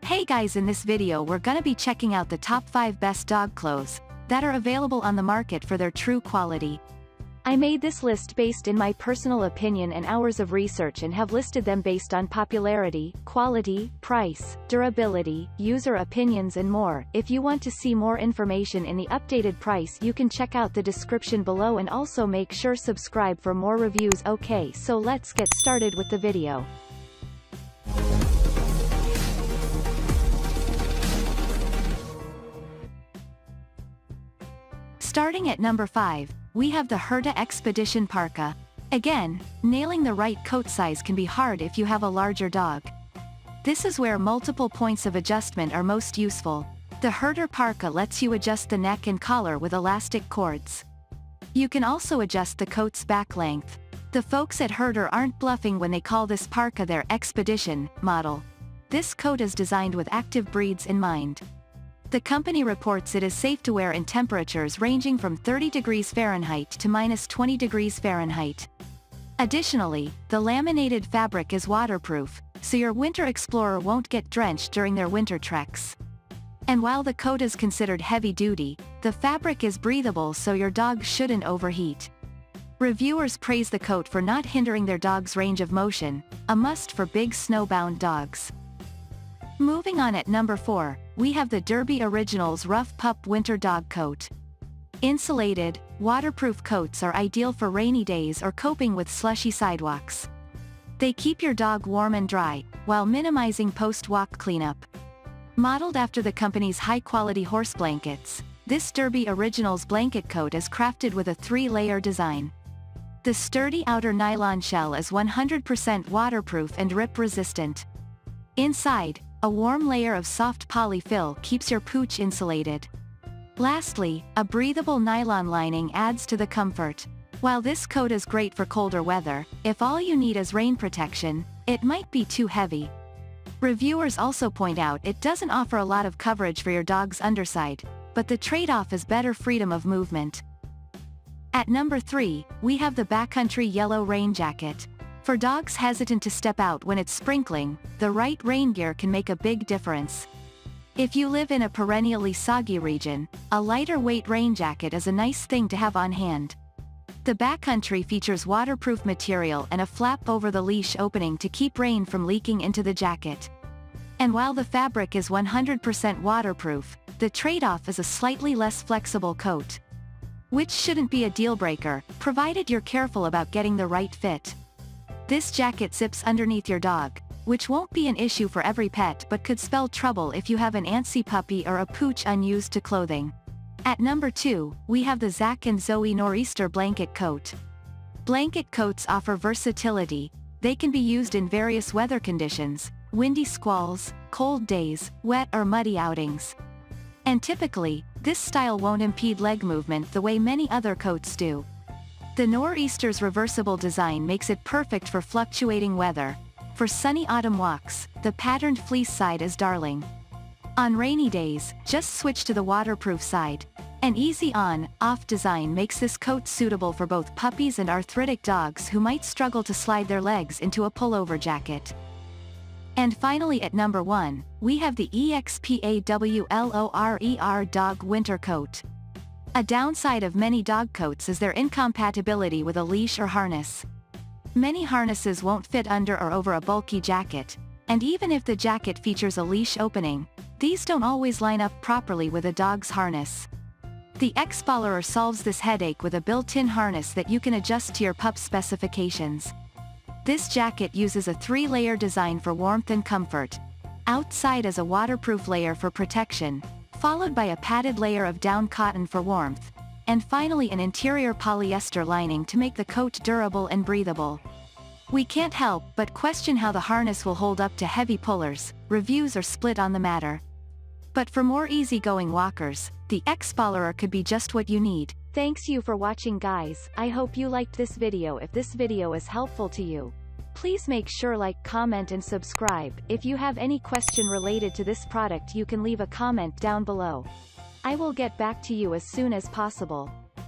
Hey guys, in this video we're gonna be checking out the top 5 best dog clothes that are available on the market for their true quality. I made this list based in my personal opinion and hours of research and have listed them based on popularity, quality, price, durability, user opinions and more. If you want to see more information in the updated price, you can check out the description below and also make sure subscribe for more reviews. Okay, so let's get started with the video. Starting at number 5, we have the Hurtta Expedition Parka. Again, nailing the right coat size can be hard if you have a larger dog. This is where multiple points of adjustment are most useful. The Hurtta Parka lets you adjust the neck and collar with elastic cords. You can also adjust the coat's back length. The folks at Hurtta aren't bluffing when they call this parka their Expedition model. This coat is designed with active breeds in mind. The company reports it is safe to wear in temperatures ranging from 30 degrees Fahrenheit to -20 degrees Fahrenheit. Additionally, the laminated fabric is waterproof, so your winter explorer won't get drenched during their winter treks. And while the coat is considered heavy-duty, the fabric is breathable so your dog shouldn't overheat. Reviewers praise the coat for not hindering their dog's range of motion, a must for big snowbound dogs. Moving on at number 4, we have the Derby Originals Ruff-Pup Winter Dog Coat. Insulated, waterproof coats are ideal for rainy days or coping with slushy sidewalks. They keep your dog warm and dry, while minimizing post-walk cleanup. Modeled after the company's high-quality horse blankets, this Derby Originals blanket coat is crafted with a 3-layer design. The sturdy outer nylon shell is 100% waterproof and rip-resistant. Inside, a warm layer of soft polyfill keeps your pooch insulated. Lastly, a breathable nylon lining adds to the comfort. While this coat is great for colder weather, if all you need is rain protection, it might be too heavy. Reviewers also point out it doesn't offer a lot of coverage for your dog's underside, but the trade-off is better freedom of movement. At number 3, we have the Backcountry Yellow Rain Jacket. For dogs hesitant to step out when it's sprinkling, the right rain gear can make a big difference. If you live in a perennially soggy region, a lighter weight rain jacket is a nice thing to have on hand. The Backcountry features waterproof material and a flap over the leash opening to keep rain from leaking into the jacket. And while the fabric is 100% waterproof, the trade-off is a slightly less flexible coat. Which shouldn't be a deal-breaker, provided you're careful about getting the right fit. This jacket zips underneath your dog, which won't be an issue for every pet but could spell trouble if you have an antsy puppy or a pooch unused to clothing. At number 2, we have the Zack and Zoe Nor'easter Blanket Coat. Blanket coats offer versatility. They can be used in various weather conditions: windy squalls, cold days, wet or muddy outings. And typically, this style won't impede leg movement the way many other coats do. The Nor'easter's reversible design makes it perfect for fluctuating weather. For sunny autumn walks, the patterned fleece side is darling. On rainy days, just switch to the waterproof side. An easy on-off design makes this coat suitable for both puppies and arthritic dogs who might struggle to slide their legs into a pullover jacket. And finally at number 1, we have the EXPAWLORER Dog Winter Coat. A downside of many dog coats is their incompatibility with a leash or harness. Many harnesses won't fit under or over a bulky jacket, and even if the jacket features a leash opening, these don't always line up properly with a dog's harness. The EXPAWLORER solves this headache with a built-in harness that you can adjust to your pup's specifications. This jacket uses a 3-layer design for warmth and comfort. Outside is a waterproof layer for protection, followed by a padded layer of down cotton for warmth, and finally an interior polyester lining to make the coat durable and breathable. We can't help but question how the harness will hold up to heavy pullers. Reviews are split on the matter. But for more easygoing walkers, the EXPAWLORER could be just what you need. Thanks you for watching guys. I hope you liked this video. If this video is helpful to you, please make sure like, comment and subscribe. If you have any question related to this product you can leave a comment down below. I will get back to you as soon as possible.